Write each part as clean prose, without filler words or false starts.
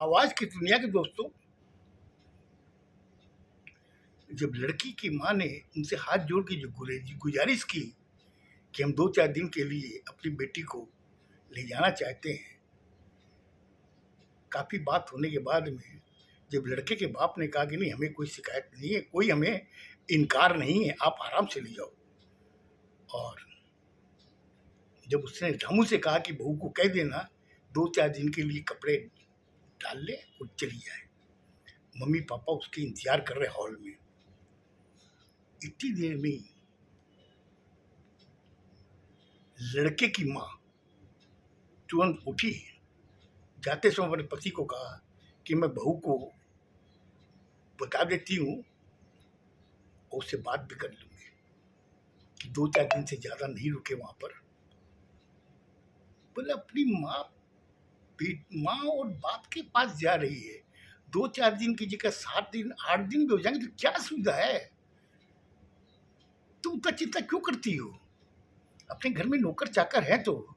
आवाज की दुनिया के दोस्तों, जब लड़की की माँ ने उनसे हाथ जोड़ के जो गुजारिश की कि हम 2-4 दिन के लिए अपनी बेटी को ले जाना चाहते हैं, काफ़ी बात होने के बाद में जब लड़के के बाप ने कहा कि नहीं, हमें कोई शिकायत नहीं है, कोई हमें इनकार नहीं है, आप आराम से ले जाओ। और जब उसने रामू से कहा कि बहू को कह देना 2-4 दिन के लिए कपड़े डाल ले और चली जाए, मम्मी पापा उसके इंतजार कर रहे हॉल में। इतनी देर में ही लड़के की माँ तुरंत उठी, जाते समय अपने पति को कहा कि मैं बहू को बता देती हूँ और उससे बात भी कर लूँगी कि 2-4 दिन से ज़्यादा नहीं रुके वहाँ पर। बोले अपनी माँ और बाप के पास जा रही है, 2-4 दिन की जगह 7 दिन 8 दिन भी हो जाएंगे तो क्या सुविधा है, तुम इतना चिंता क्यों करती हो? अपने घर में नौकर चाकर है तो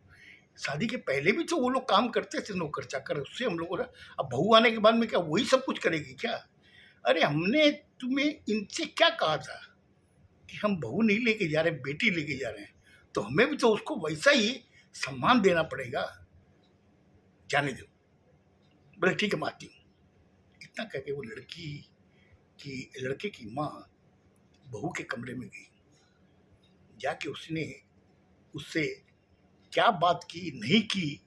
शादी के पहले भी तो वो लोग काम करते थे, नौकर चाकर, उससे हम लोगों ने। अब बहू आने के बाद में क्या वही सब कुछ करेगी क्या? अरे हमने तुम्हें इनसे क्या कहा था कि हम बहू नहीं लेके जा रहे, बेटी लेके जा रहे हैं, तो हमें भी तो उसको वैसा ही सम्मान देना पड़ेगा। जाने दो। बोले ठीक है, मैं आती हूँ। इतना कह के वो लड़के की माँ बहू के कमरे में गई। जाके उसने उससे क्या बात की, नहीं की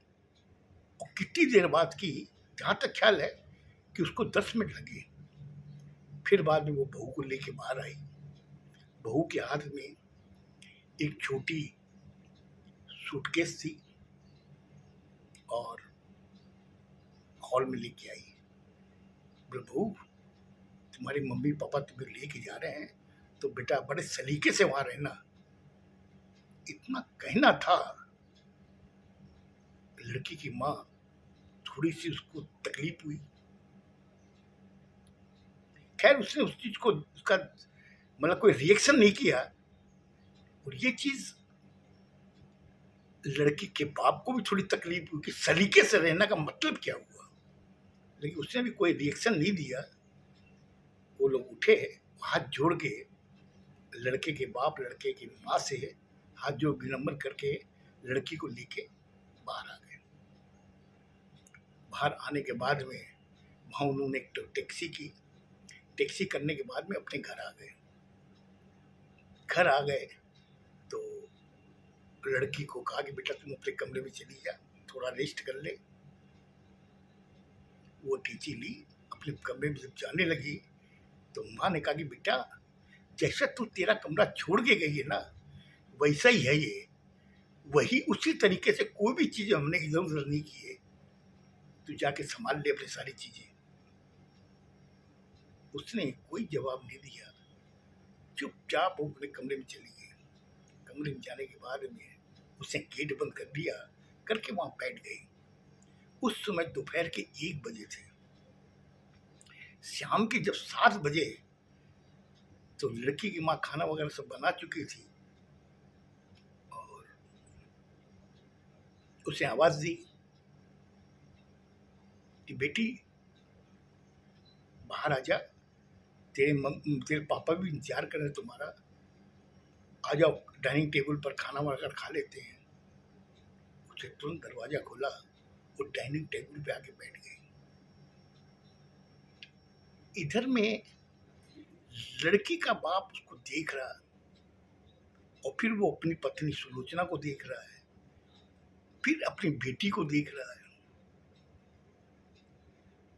और कितनी देर बात की, जहाँ तक ख्याल है कि उसको 10 मिनट लगे। फिर बाद में वो बहू को लेके बाहर आई। बहू के हाथ में एक छोटी सूटकेस थी और हॉल में लेके आई। बोले बहू, तुम्हारी मम्मी पापा तुम्हें लेके जा रहे हैं तो बेटा बड़े सलीके से वहां रहना। इतना कहना था। लड़की की माँ थोड़ी सी उसको तकलीफ हुई। खैर उसने उस चीज को उसका मतलब कोई रिएक्शन नहीं किया। और ये चीज लड़की के बाप को भी थोड़ी तकलीफ हुई कि सलीके से रहना का मतलब क्या हुआ, लेकिन उसने भी कोई रिएक्शन नहीं दिया। वो लोग उठे, हाथ जोड़ के लड़के के बाप लड़के की माँ से हाथ जोड़ विनम्र करके लड़की को लेके बाहर आ गए। बाहर आने के बाद में वहाँ उन्होंने एक टैक्सी की। टैक्सी करने के बाद में अपने घर आ गए। घर आ गए तो लड़की को कहा कि बेटा तुम अपने कमरे में चली जा, थोड़ा रेस्ट कर ले। वो टीची ली, अपने कमरे में जब जाने लगी तो माँ ने कहा कि बेटा जैसा तू तेरा कमरा छोड़ के गई है ना, वैसा ही है ये, वही उसी तरीके से कोई भी चीज़ हमने इधर उधर नहीं की है, तू जाके संभाल ले अपनी सारी चीज़ें। उसने कोई जवाब नहीं दिया, चुपचाप वो अपने कमरे में चली गई। कमरे में जाने के बाद में उसने गेट बंद कर दिया, करके वहां बैठ गई। उस समय दोपहर के 1 बजे थे। शाम के जब 7 बजे तो लड़की की माँ खाना वगैरह सब बना चुकी थी और उसने आवाज दी कि बेटी बाहर आ जा, तेरे पापा भी इंतजार कर रहे हैं तुम्हारा, आ जाओ डाइनिंग टेबल पर खाना वाना खा लेते हैं। उसे तुरंत दरवाजा खोला और डाइनिंग टेबल पे आके बैठ गई। इधर में लड़की का बाप उसको देख रहा और फिर वो अपनी पत्नी सुलोचना को देख रहा है, फिर अपनी बेटी को देख रहा है।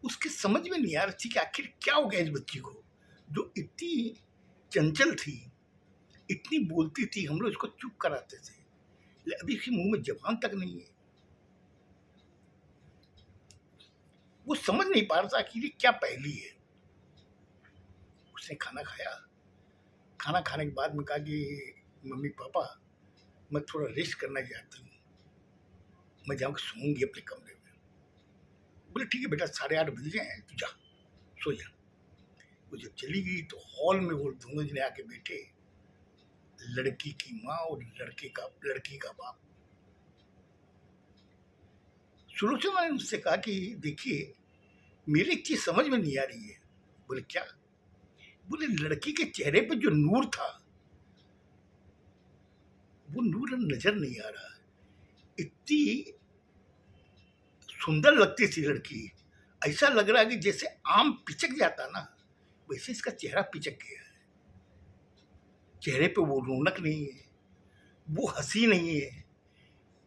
उसके समझ में नहीं आ रही थी कि आखिर क्या हो गया इस बच्ची को, जो इतनी चंचल थी, इतनी बोलती थी, हम लोग इसको चुप कराते थे, अभी इसके मुंह में जबान तक नहीं है। वो समझ नहीं पा रहा था कि ये क्या पहली है। उसने खाना खाया। खाना खाने के बाद में कहा कि मम्मी पापा मैं थोड़ा रेस्ट करना चाहती हूँ, मैं जाऊँगी सोऊंगी अपने कमरे में। बोले ठीक है बेटा, 8:30 बज गए हैं, तू जा सो जा। वो जब चली गई तो हॉल में वो दोनों जने आके बैठे, लड़की की माँ और लड़की का बाप। सुलोचना ने उससे कहा कि देखिए मेरी एक चीज समझ में नहीं आ रही है। बोले क्या? बोले लड़की के चेहरे पे जो नूर था वो नूर नजर नहीं आ रहा। इतनी सुंदर लगती थी लड़की, ऐसा लग रहा है कि जैसे आम पिचक जाता ना वैसे इसका चेहरा पिचक गया है। चेहरे पे वो रौनक नहीं है, वो हंसी नहीं है,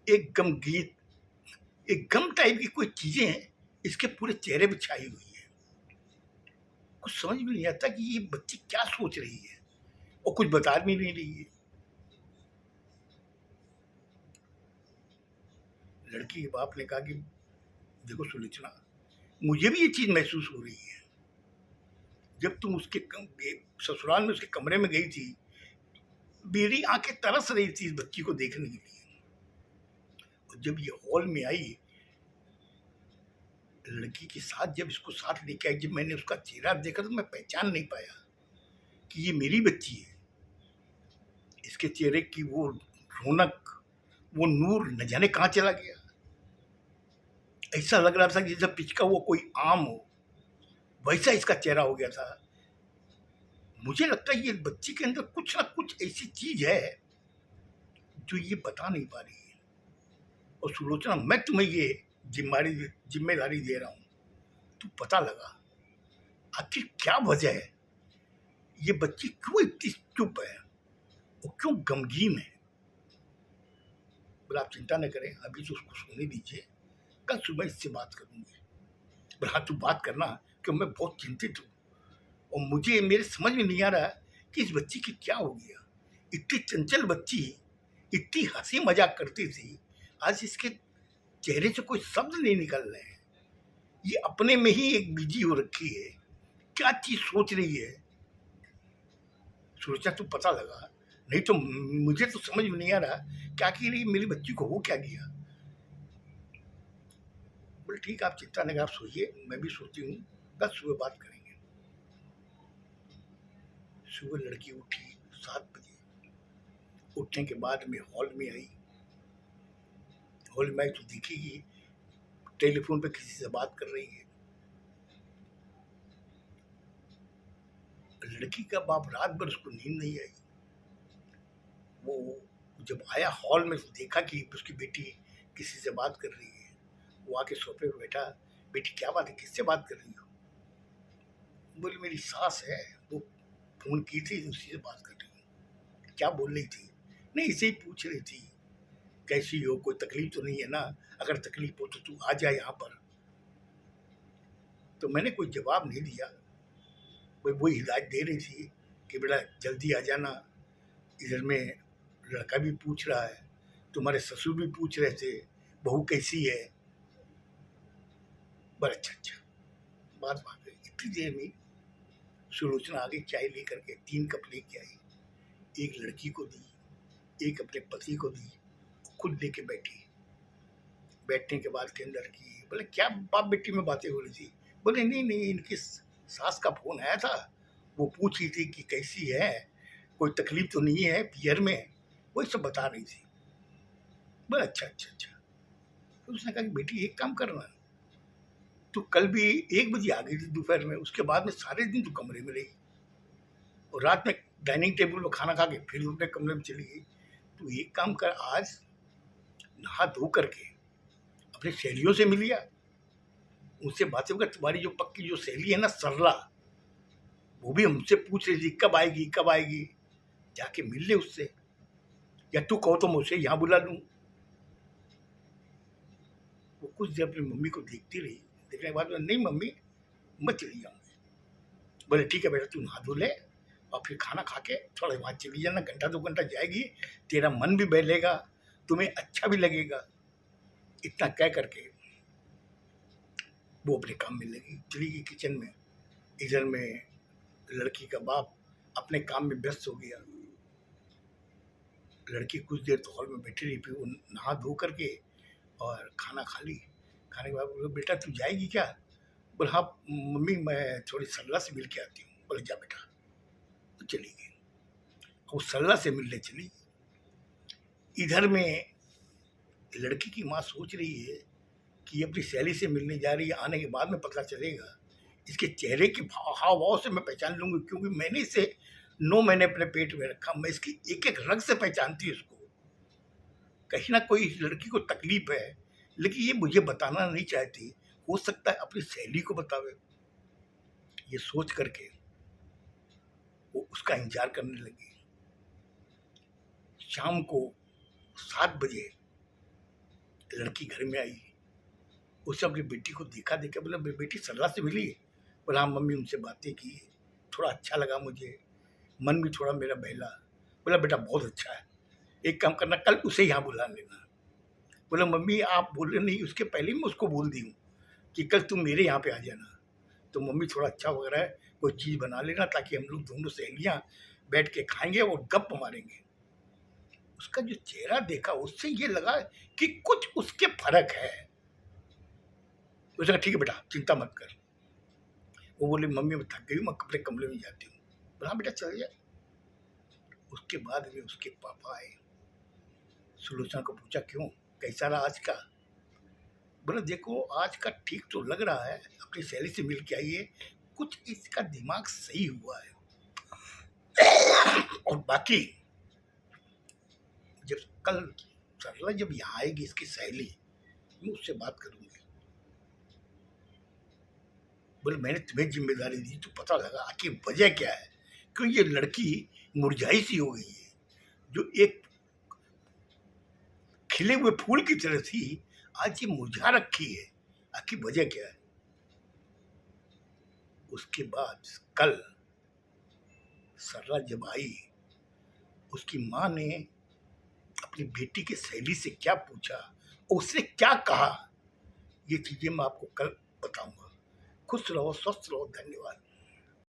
एक गमगीत, एक गम टाइप की कोई चीजें हैं इसके पूरे चेहरे पे छाई हुई है। कुछ समझ में नहीं आता कि ये बच्ची क्या सोच रही है और कुछ बता भी नहीं रही है। लड़की के बाप ने कहा कि देखो सुलोचना, मुझे भी ये चीज महसूस हो रही है। जब तुम उसके ससुराल में उसके कमरे में गई थी, मेरी आंखें तरस रही थी इस बच्ची को देखने के लिए। और जब ये हॉल में आई, लड़की के साथ जब इसको साथ लेके आई, जब मैंने उसका चेहरा देखा तो मैं पहचान नहीं पाया कि ये मेरी बच्ची है। इसके चेहरे की वो रौनक, वो नूर न जाने कहाँ चला गया। ऐसा लग रहा था कि जैसे पिचका हुआ कोई आम हो, वैसा इसका चेहरा हो गया था। मुझे लगता है ये बच्ची के अंदर कुछ ना कुछ ऐसी चीज है जो ये बता नहीं पा रही है। और सुलोचना, मैं तुम्हें ये जिम्मेदारी दे रहा हूं, तू पता लगा आखिर क्या वजह है, ये बच्ची क्यों इतनी चुप है और क्यों गमगीन है। बोला आप चिंता न करें, अभी तो उसको सोने दीजिए, कल सुबह इससे बात करूंगी। बोला तू बात करना, क्यों मैं बहुत चिंतित हूँ और मुझे मेरे समझ में नहीं आ रहा कि इस बच्ची की क्या हो गया। इतनी चंचल बच्ची, इतनी हंसी मजाक करती थी, आज इसके चेहरे से कोई शब्द नहीं निकल रहे हैं। ये अपने में ही एक बिजी हो रखी है, क्या चीज सोच रही है। सोचा तू पता लगा, नहीं तो मुझे तो समझ में नहीं आ रहा क्या कि मेरी बच्ची को हो क्या गया। बोले ठीक, आप चिंता नहीं, आप सोइए, मैं भी सोती हूँ, कल सुबह बात करेंगे। सुबह लड़की उठी 7 बजे। उठने के बाद में हॉल में आई। हॉल में आई तो देखी कि टेलीफोन पे किसी से बात कर रही है। लड़की का बाप रात भर उसको नींद नहीं आई। वो जब आया हॉल में तो देखा कि उसकी बेटी किसी से बात कर रही है। वो आके सोफे पे बैठा, बेटी क्या बात है, किससे बात कर रही हो? बोली मेरी सास है, वो फोन की थी, उसी से बात कर रही हूँ। क्या बोल रही थी? नहीं, इसे ही पूछ रही थी कैसी हो, कोई तकलीफ तो नहीं है ना, अगर तकलीफ हो तो तू आ जा यहाँ पर। तो मैंने कोई जवाब नहीं दिया। वो हिदायत दे रही थी कि बेटा जल्दी आ जाना, इधर में लड़का भी पूछ रहा है, तुम्हारे ससुर भी पूछ रहे थे बहू कैसी है। बड़ा अच्छा, बात बात गई। इतनी देर में सुलोचना आगे चाय लेकर के 3 कप लेके आई, एक लड़की को दी, एक अपने पति को दी, खुद लेके बैठी। बैठने के बाद के अंदर की बोले क्या बाप बेटी में बातें हो रही थी। बोले नहीं नहीं, इनकी सास का फोन आया था, वो पूछ रही थी कि कैसी है, कोई तकलीफ तो नहीं है पियर में, वही सब बता रही थी। बोले अच्छा। तो उसने कहा कि बेटी एक काम करना, तो कल भी 1 बजे आ गई थी दोपहर में, उसके बाद में सारे दिन तो कमरे में रही और रात में डाइनिंग टेबल पर खाना खा के फिर अपने कमरे में चली गई। तो एक काम कर, आज नहा धो करके अपनी सहेलियों से मिलिया, उनसे बातें कर। तुम्हारी जो पक्की जो सहेली है ना सरला, वो भी हमसे पूछ रही थी कब आएगी कब आएगी, जाके मिल ले उससे, या तू कहो तो मैं उसे यहाँ बुला लूँ। वो कुछ देर अपनी मम्मी को देखती रही, देखने के बाद में नहीं मम्मी मैं चली जाऊँगी। बोले ठीक है बेटा, तू नहा धो ले और फिर खाना खा के थोड़ा वहाँ चली जाना, घंटा 2 घंटा जाएगी, तेरा मन भी बहलेगा, तुम्हें अच्छा भी लगेगा। इतना कह करके वो अपने काम में लगी, चली गई किचन में। इधर में लड़की का बाप अपने काम में व्यस्त हो गया। लड़की कुछ देर तो हॉल में बैठी रही, फिर वो नहा धो करके और खाना खा ली। खाने के बाद बोले बेटा तू जाएगी क्या? बोले हाँ मम्मी, मैं थोड़ी सरला से मिल के आती हूँ। बोले जा बेटा। तो चली गई, वो सरला से मिलने चली। इधर में लड़की की माँ सोच रही है कि ये अपनी सहेली से मिलने जा रही है, आने के बाद में पता चलेगा। इसके चेहरे के हाव भाव से मैं पहचान लूँगी, क्योंकि मैंने इसे 9 महीने अपने पेट में रखा। मैं इसकी एक-एक रग से पहचानती हूँ इसको। कहीं न कोई इस लड़की को तकलीफ़ है, लेकिन ये मुझे बताना नहीं चाहती। हो सकता है अपनी सहेली को बतावे। ये सोच कर के वो उसका इंतज़ार करने लगी। शाम को 7 बजे लड़की घर में आई। उसने अपनी बेटी को देखा, बोला मेरी बेटी सरला से मिली? बोला हाँ मम्मी, उनसे बातें की, थोड़ा अच्छा लगा मुझे, मन भी थोड़ा मेरा बहला। बोला बेटा बहुत अच्छा है, एक काम करना कल उसे यहाँ बुला लेना। बोला मम्मी आप बोले नहीं, उसके पहले ही मैं उसको बोल दी हूँ कि कल तुम मेरे यहाँ पे आ जाना। तो मम्मी थोड़ा अच्छा वगैरह है, कोई चीज़ बना लेना ताकि हम लोग दोनों सहेलियाँ बैठ के खाएंगे और गप मारेंगे। उसका जो चेहरा देखा उससे ये लगा कि कुछ उसके फर्क है। उसने कहा ठीक है बेटा चिंता मत कर। वो बोली मम्मी मैं थक गई हूँ, मैं अपने कमरे में जाती हूँ। बोला हाँ बेटा चल जा। उसके बाद में उसके पापा आए, सुलोचना को पूछा क्यों, कैसा रहा आज का? बोला देखो आज का ठीक तो लग रहा है, अपनी सहेली से मिल के आइए, कुछ इसका दिमाग सही हुआ है। और बाकी जब कल सरला जब यहाँ आएगी इसकी सहेली, मैं उससे बात करूंगी। बोले मैंने तुम्हें जिम्मेदारी दी तो पता लगा आखिर वजह क्या है, क्यों ये लड़की मुरझाई सी हो गई है, जो एक खिले हुए फूल की तरह थी आज ये मुरझा रखी है, आखिर वजह क्या है? उसके बाद कल सरला जब आई, उसकी माँ ने अपनी बेटी की सहेली से क्या पूछा और उसने क्या कहा, ये चीजें मैं आपको कल बताऊंगा। खुश रहो, स्वस्थ रहो, धन्यवाद।